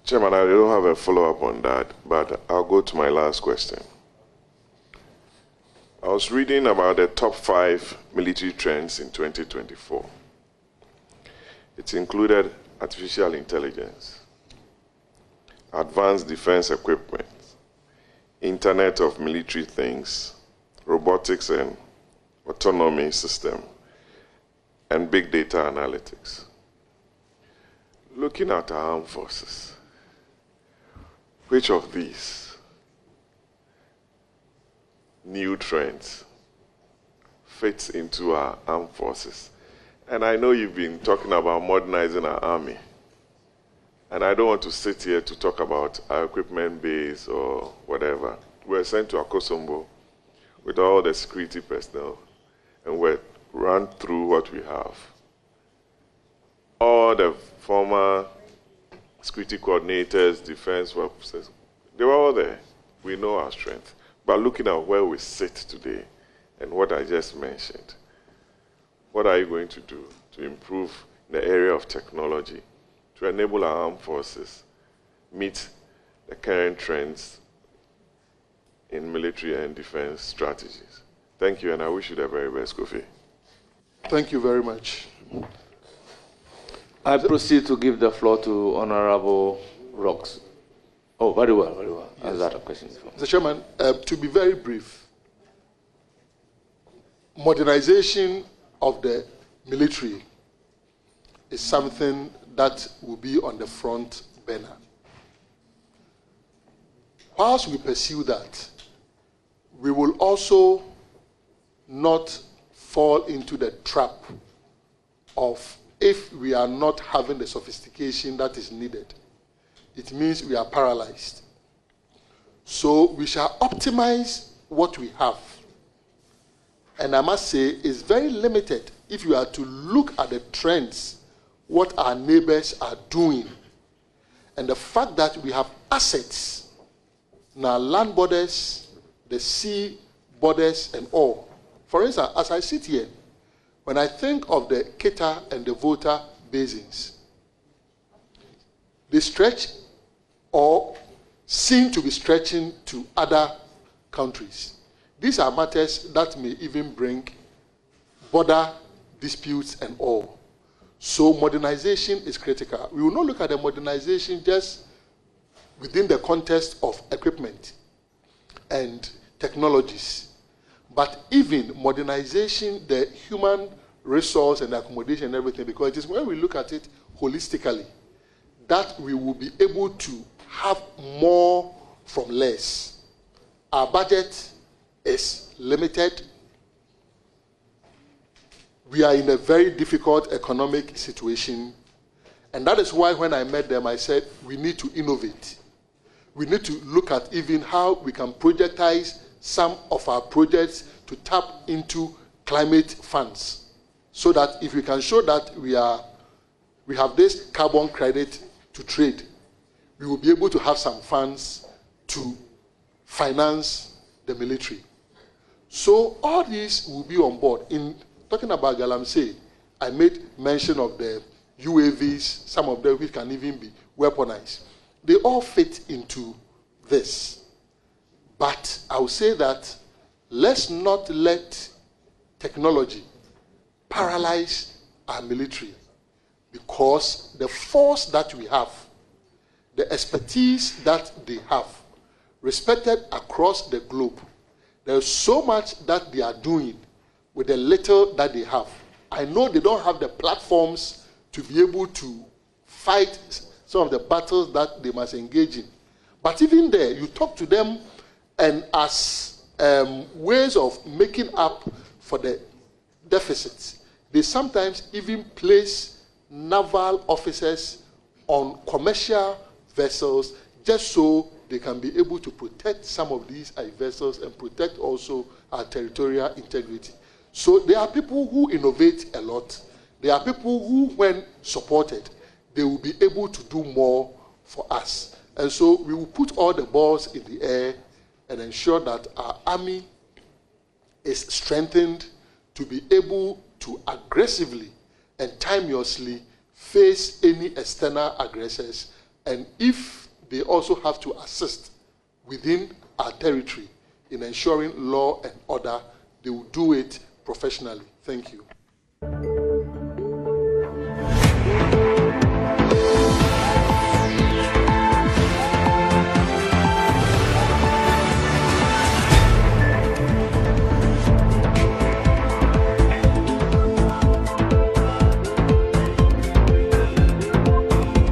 Chairman, I don't have a follow-up on that, but I'll go to my last question. I was reading about the top 5 military trends in 2024. It included artificial intelligence, advanced defense equipment, Internet of Military Things, robotics and autonomy system, and big data analytics. Looking at our armed forces, which of these new trends fits into our armed forces? And I know you've been talking about modernizing our army. And I don't want to sit here to talk about our equipment base or whatever. We're sent to Akosombo with all the security personnel, and we're run through what we have. All the former security coordinators, defense officers, they were all there. We know our strength. But looking at where we sit today and what I just mentioned, what are you going to do to improve the area of technology to enable our armed forces meet the current trends in military and defense strategies? Thank you, and I wish you the very best, Kofi. Thank you very much. I proceed to give the floor to Honorable Rocks. Oh, very well, very well. Yes. Is that a question? Mr. Chairman, to be very brief, modernization of the military is something that will be on the front burner. Whilst we pursue that, we will also not fall into the trap of, if we are not having the sophistication that is needed, it means we are paralyzed. So we shall optimize what we have. And I must say, it's very limited if you are to look at the trends, what our neighbors are doing, and the fact that we have assets in our land borders, the sea borders, and all. For instance, as I sit here, when I think of the Kita and the Volta basins, they stretch or seem to be stretching to other countries. These are matters that may even bring border disputes and all. So modernization is critical. We will not look at the modernization just within the context of equipment and technologies, but even modernization, the human resource and accommodation and everything, because it is when we look at it holistically that we will be able to have more from less. Our budget is limited. We are in a very difficult economic situation, and that is why when I met them, I said we need to innovate. We need to look at even how we can projectize some of our projects to tap into climate funds, so that if we can show that we have this carbon credit to trade, we will be able to have some funds to finance the military. So all these will be on board. In talking about Galamsey, I made mention of the UAVs, some of them which can even be weaponized. They all fit into this. But I will say that let's not let technology paralyze our military, because the force that we have, the expertise that they have, respected across the globe, there's so much that they are doing with the little that they have. I know they don't have the platforms to be able to fight some of the battles that they must engage in. But even there, you talk to them, and as ways of making up for the deficits, they sometimes even place naval officers on commercial vessels just so they can be able to protect some of these vessels and protect also our territorial integrity. So there are people who innovate a lot. There are people who, when supported, they will be able to do more for us. And so we will put all the balls in the air and ensure that our army is strengthened to be able to aggressively and timeously face any external aggressors And if they also have to assist within our territory in ensuring law and order, they will do it professionally. Thank you.